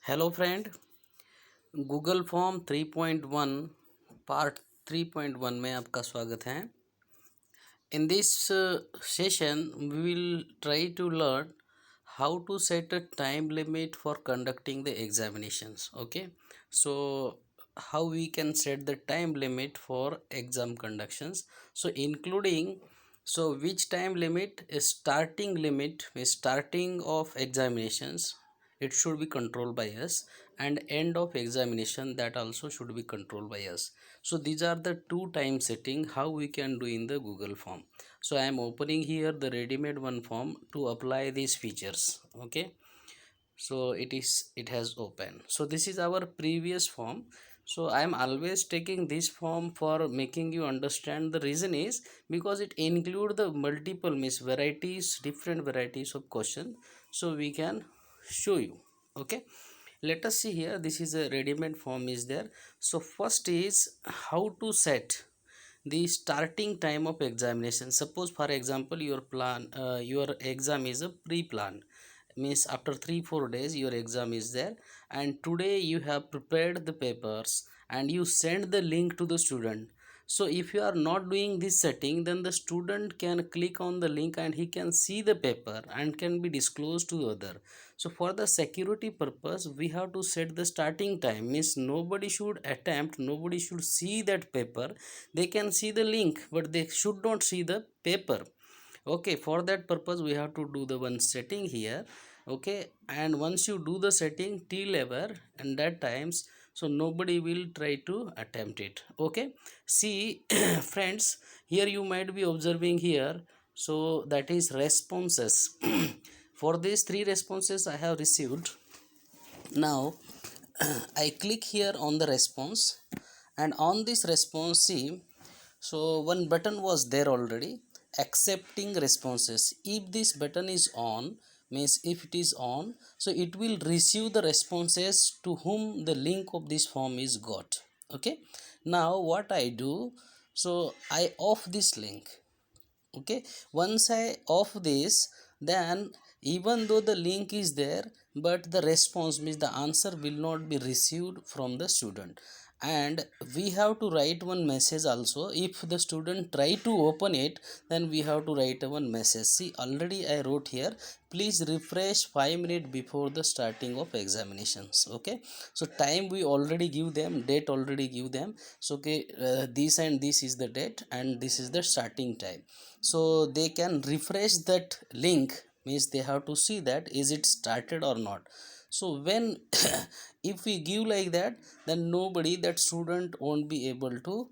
Hello friend. Google form 3.1 part 3.1 में आपका स्वागत है। In this session, we will try to learn how to set a time limit for conducting the examinations. Okay, so how we can set the time limit for exam conductions. So including which time limit is starting of examinations, it should be controlled by us, and end of examination, that also should be controlled by us. So these are the two time setting how we can do in the Google form. So I am opening here the ready-made one form to apply these features. Okay, so it has opened. So this is our previous form. So I am always taking this form for making you understand. The reason is because it include the multiple varieties, different varieties of question, so we can show you. Okay, let us see here. This is a ready-made form is there. So first is how to set the starting time of examination. Suppose for example your exam is a pre-planned, means after 3-4 days your exam is there, and today you have prepared the papers and you send the link to the student. So if you are not doing this setting, then the student can click on the link and he can see the paper and can be disclosed to other. So for the security purpose we have to set the starting time, means nobody should see that paper. They can see the link but they should not see the paper. Okay, for that purpose we have to do the one setting here. Okay, and once you do the setting till ever and that times, so nobody will try to attempt it. Okay, see friends, here you might be observing here, so that is responses. For these three responses I have received. Now I click here on the response, and on this response, see, so one button was there already, accepting responses. If this button is on, means if it is on, so it will receive the responses to whom the link of this form is got. Okay, now what I do, so I off this link. Okay, once I off this, then even though the link is there, but the response, means the answer, will not be received from the student. And we have to write one message also. If the student try to open it, then we have to write one message. See, already I wrote here, please refresh 5 minutes before the starting of examinations. Okay, so time we already give them, date already give them. So okay, this and this is the date and this is the starting time, so they can refresh that link, means they have to see that is it started or not. So when if we give like that, then nobody, that student won't be able to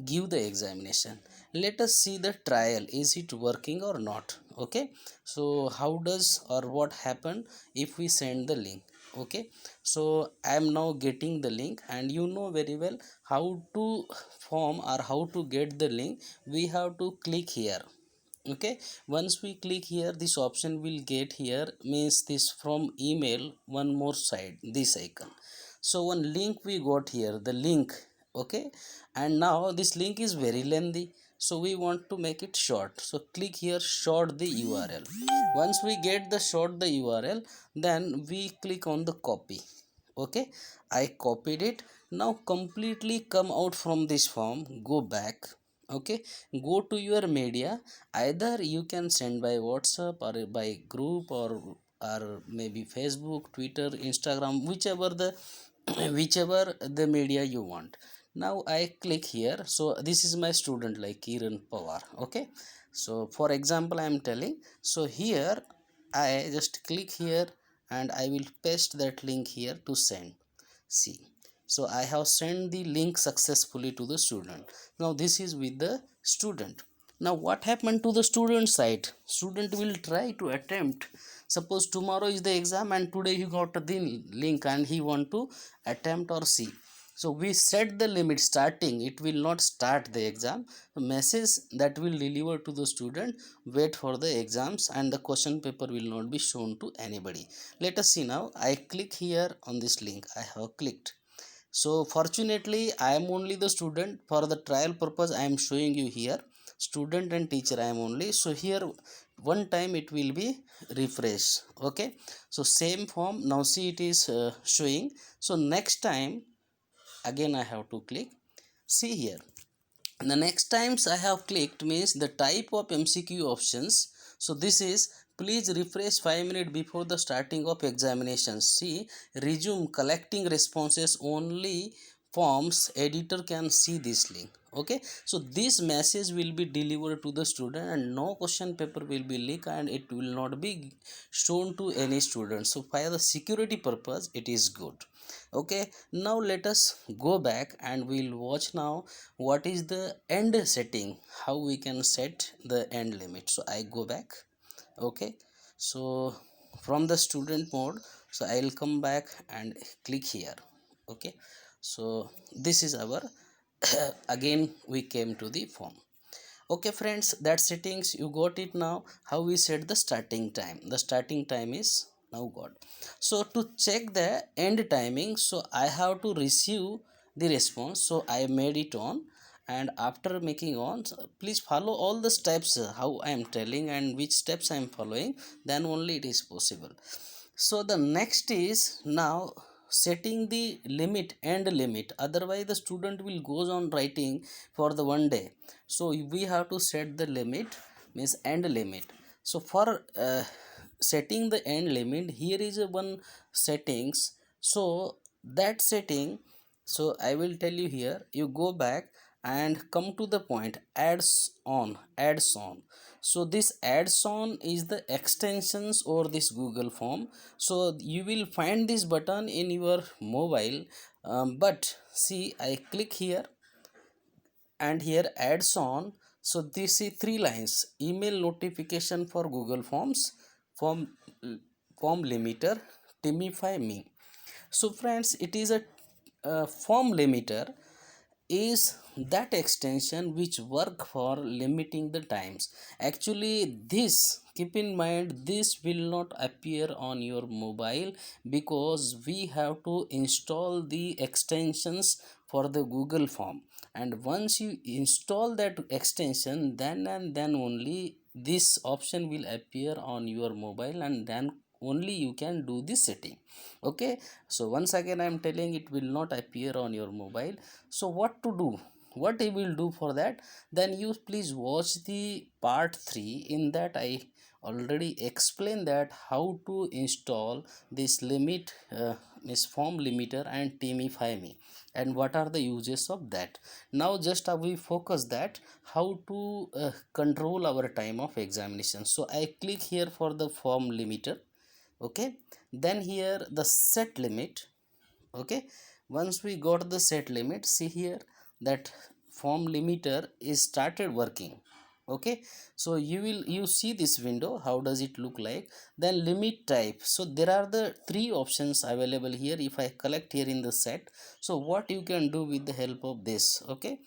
give the examination. Let us see the trial, is it working or not. Okay, so how does or what happened if we send the link. Okay, so I am now getting the link, and you know very well how to form or how to get the link. We have to click here. Okay, once we click here, this option will get here, means this from email, one more side, this icon. So one link we got here, the link. Okay, and now this link is very lengthy, so we want to make it short. So click here, short the URL. Once we get the short the URL, then we click on the copy. Okay, I copied it. Now completely come out from this form, go back. Okay, go to your media. Either you can send by WhatsApp or by group, or maybe Facebook, Twitter, Instagram, whichever the whichever the media you want. Now I click here. So this is my student, like Kiran Pawar. Okay, so for example I am telling, so here I just click here and I will paste that link here to send. See, so I have sent the link successfully to the student. Now this is with the student. Now what happened to the student side? Student will try to attempt. Suppose tomorrow is the exam and today he got the link and he want to attempt or see. So we set the limit starting, it will not start the exam. The message that will deliver to the student, wait for the exams, and the question paper will not be shown to anybody. Let us see. Now I click here on this link, I have clicked. So fortunately I am only the student. For the trial purpose I am showing you here, student and teacher I am only. So here one time it will be refreshed. Okay, so same form, now see it is showing. So next time again I have to click. See here, the next times I have clicked means the type of MCQ options. So this is, please refresh 5 minutes before the starting of examinations. See, resume collecting responses only forms editor can see this link. Okay, so this message will be delivered to the student and no question paper will be leaked and it will not be shown to any student. So for the security purpose it is good. Okay, now let us go back and we'll watch now what is the end setting, how we can set the end limit. So I go back. Okay, so from the student mode, so I'll come back and click here. Okay, so this is our again we came to the form. Okay friends, that settings you got it. Now how we set the starting time, the starting time is now got. So to check the end timing, so I have to receive the response, so I made it on. And after making on, so please follow all the steps how I am telling and which steps I am following, then only it is possible. So the next is now setting the limit, end limit, otherwise the student will goes on writing for the one day. So we have to set the limit, means end limit. So for setting the end limit, here is a one settings. So that setting, so I will tell you here, you go back and come to the point adds on, adds on. So this adds on is the extensions or this Google form. So you will find this button in your mobile, but see I click here and here adds on. So this is three lines: email notification for Google Forms, form form limiter, timify me. So friends, it is a form limiter is that extension which work for limiting the times. Actually this, keep in mind, this will not appear on your mobile because we have to install the extensions for the Google form. And once you install that extension, then and then only this option will appear on your mobile, and then only you can do this setting. Okay, so once again I am telling, it will not appear on your mobile. So what to do, what I will do for that, then you please watch the part 3. In that I already explained that how to install this limit, this form limiter and timify me, and what are the uses of that. Now just we focus that how to control our time of examination. So I click here for the form limiter. Okay, then here the set limit. Okay, once we got the set limit, see here that form limiter is started working. Okay, so you see this window, how does it look like. Then limit type, so there are the three options available here. If I collect here in the set, so what you can do with the help of this. Okay,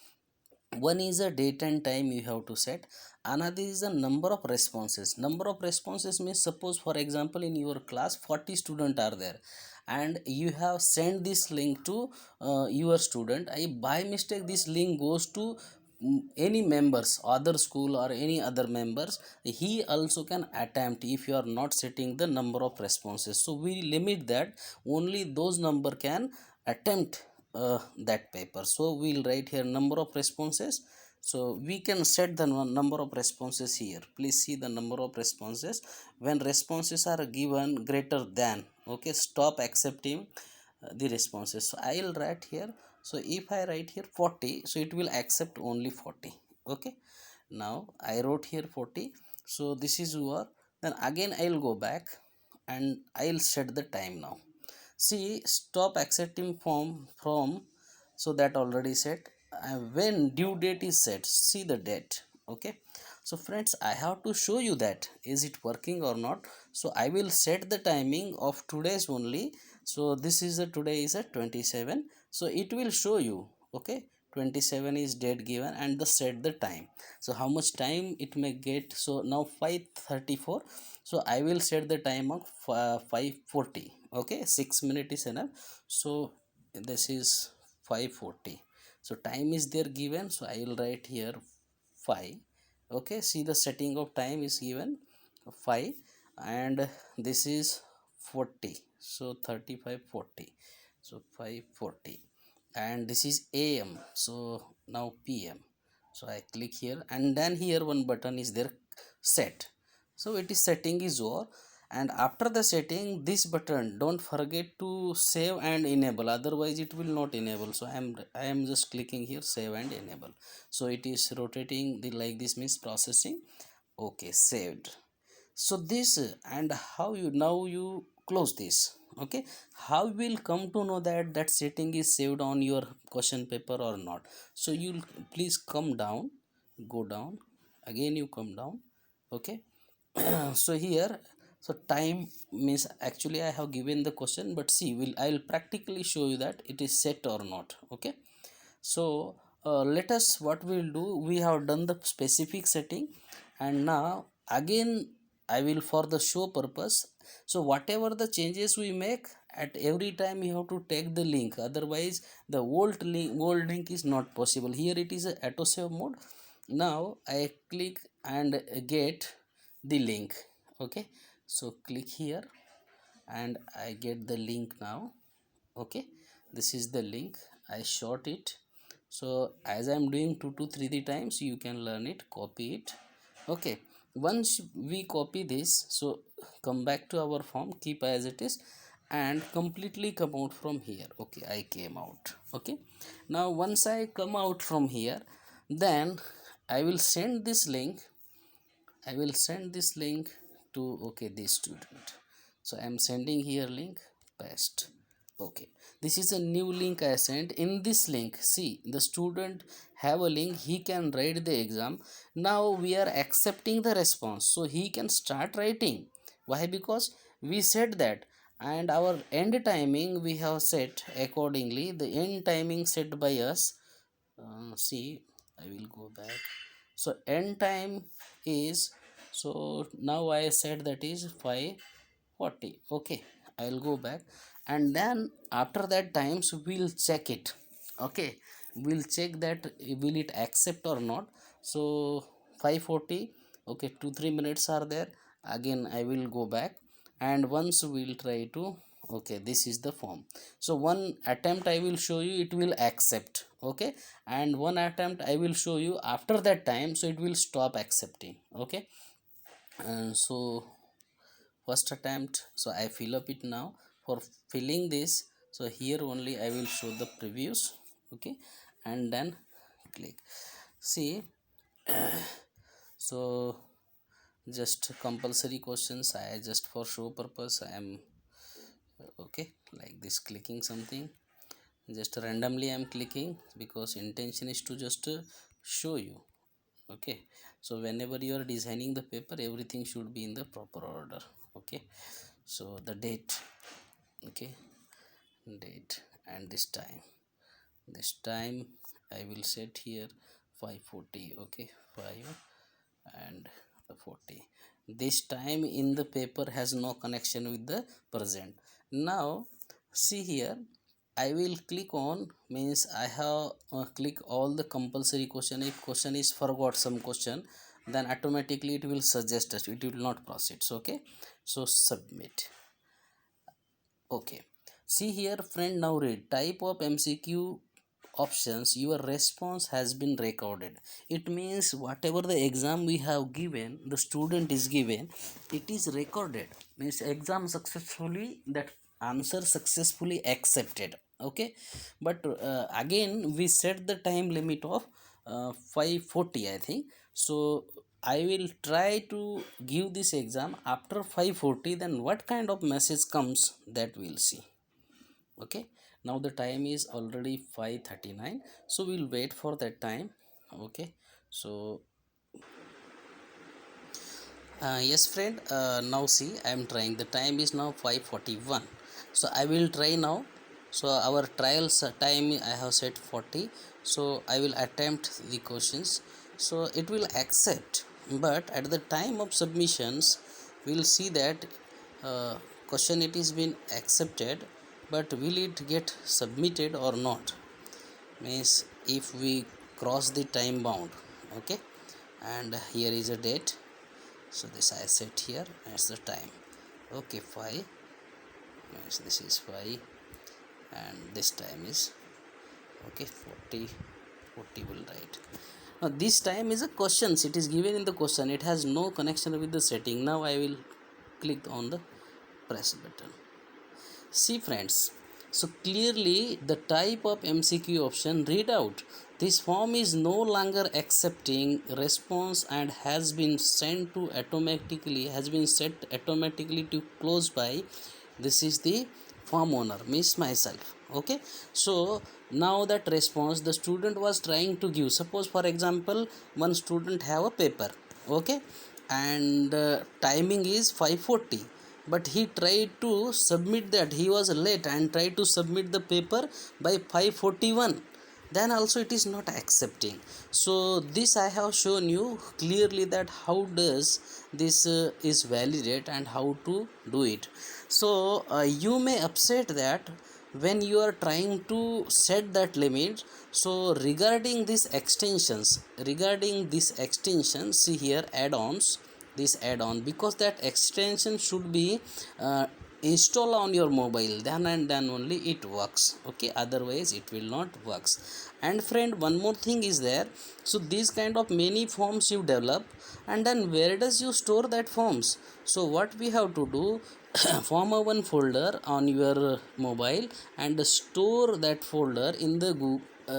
one is a date and time you have to set. Another is the number of responses. Number of responses means, suppose for example in your class 40 students are there and you have sent this link to your student. I by mistake this link goes to any members, other school or any other members, he also can attempt if you are not setting the number of responses. So we limit that only those number can attempt that paper. So we'll write here number of responses. So we can set the number of responses here. Please see the number of responses. When responses are given greater than, okay, stop accepting the responses. So I'll write here. So if I write here 40, so it will accept only 40. Okay, now I wrote here 40. So this is your, then again I'll go back and I'll set the time now. See, stop accepting form from, so that already set. When due date is set, see the date. Okay, so friends, I have to show you that is it working or not. So I will set the timing of today's only. So this is a, today is a 27. So it will show you. Okay, 27 is date given and the set the time. So how much time it may get. So now 5:34. So I will set the time of 5:40. Okay, 6 minutes is enough. So this is 5:40. So time is there given, so I will write here 5. Okay, see the setting of time is given. 5, and this is 40, so 35 40, so 540, and this is am, so now pm. So I click here, and then here one button is there, set. So it is setting is over, and after the setting, this button don't forget to save and enable, otherwise it will not enable. So I am just clicking here, save and enable. So it is rotating the like this, means processing. Okay, saved. So this and how you now you close this. Okay, how will come to know that that setting is saved on your question paper or not? So you'll please come down, go down, again you come down. Okay, so here, so time means actually I have given the question, but see, I'll practically show you that it is set or not. Okay, so let us, what we'll do, we have done the specific setting, and now again I will, for the show purpose, so whatever the changes we make, at every time you have to take the link, otherwise the old link is not possible. Here it is a auto save mode. Now I click and get the link. Okay, so click here and I get the link now. Okay, this is the link, I short it. So as I'm doing 2 to 3 times, you can learn it, copy it. Okay, once we copy this, so come back to our form, keep as it is, and completely come out from here. Okay, I came out. Okay, now once I come out from here, then I will send this link, I will send this link to, okay, this student. So I am sending here link, paste. Okay, this is a new link I sent. In this link, see, the student have a link, he can write the exam. Now we are accepting the response, so he can start writing. Why? Because we said that, and our end timing we have set accordingly, the end timing set by us. See, I will go back. So end time is, so now I said that is 540. Okay, I'll go back, and then after that times we'll check it. Okay, we'll check that will it accept or not. So 540, okay, 2 3 minutes are there. Again I will go back, and once we'll try to, okay, this is the form. So one attempt I will show you, it will accept. Okay, and one attempt I will show you after that time, so it will stop accepting. Okay, and so first attempt, so I fill up it now. For filling this, so here only I will show the previews. Okay, and then click, see. So just compulsory questions, I just for show purpose I am, okay, like this, clicking something just randomly I'm clicking, because intention is to just show you. Okay, so whenever you are designing the paper, everything should be in the proper order. Okay, so the date, okay, date, and this time I will set here 540. Okay, 5 and 40. This time in the paper has no connection with the present. Now see here, I will click on, means I have click all the compulsory question. If question is forgot some question, then automatically it will suggest us, it will not proceed. So, okay, so submit. Okay, see here friend, now read type of MCQ options, your response has been recorded. It means whatever the exam we have given, the student is given, it is recorded, means exam successfully, that answer successfully accepted. Okay, but again we set the time limit of 540, I think. So I will try to give this exam after 540, then what kind of message comes, that we'll see. Okay, now the time is already 5:39, so we'll wait for that time. Okay, so yes friend, now see, I am trying, the time is now 5:41, so I will try now. So our trials time I have set 40, so I will attempt the questions, so it will accept. But at the time of submissions, we'll see that question it is been accepted, but will it get submitted or not, means if we cross the time bound. Okay, and here is a date, So this I set here, that's the time. Okay, 5, yes, this is 5, and this time is okay 40 will write. Now this time is a questions, it is given in the question, it has no connection with the setting. Now I will click on the press button. See friends, so clearly the type of MCQ option read out. This form is no longer accepting response and has been set automatically to close by. This is the form owner, means myself. Okay, so now that response the student was trying to give, suppose for example one student have a paper, okay, and timing is 5:40, but he tried to submit that, he was late and tried to submit the paper by 5:41, then also it is not accepting. So this I have shown you clearly that how does this is validate and how to do it. So you may upset that when you are trying to set that limit. So regarding this extensions, see here add-ons, this add-on, because that extension should be install on your mobile, then and then only it works, okay, otherwise it will not works. And friend, one more thing is there. So these kind of many forms you develop, and then where does you store that forms? So what we have to do, form a one folder on your mobile and store that folder in the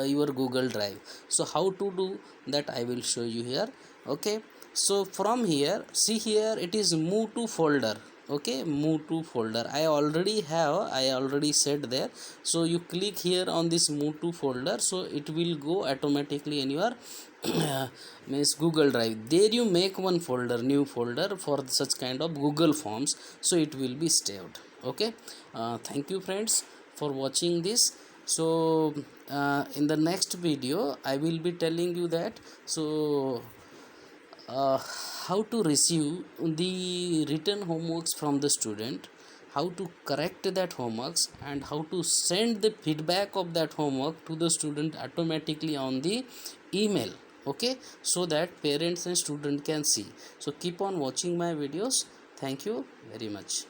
your Google Drive. So how to do that I will show you here. Okay, so from here, see here it is move to folder. Okay, move to folder, I already said there. So you click here on this move to folder, so it will go automatically in your means Google Drive. There you make one folder, new folder for such kind of Google Forms, so it will be saved. Okay, thank you friends for watching this. So in the next video I will be telling you that, so how to receive the written homeworks from the student, how to correct that homeworks, and how to send the feedback of that homework to the student automatically on the email. Okay, so that parents and student can see. So keep on watching my videos. Thank you very much.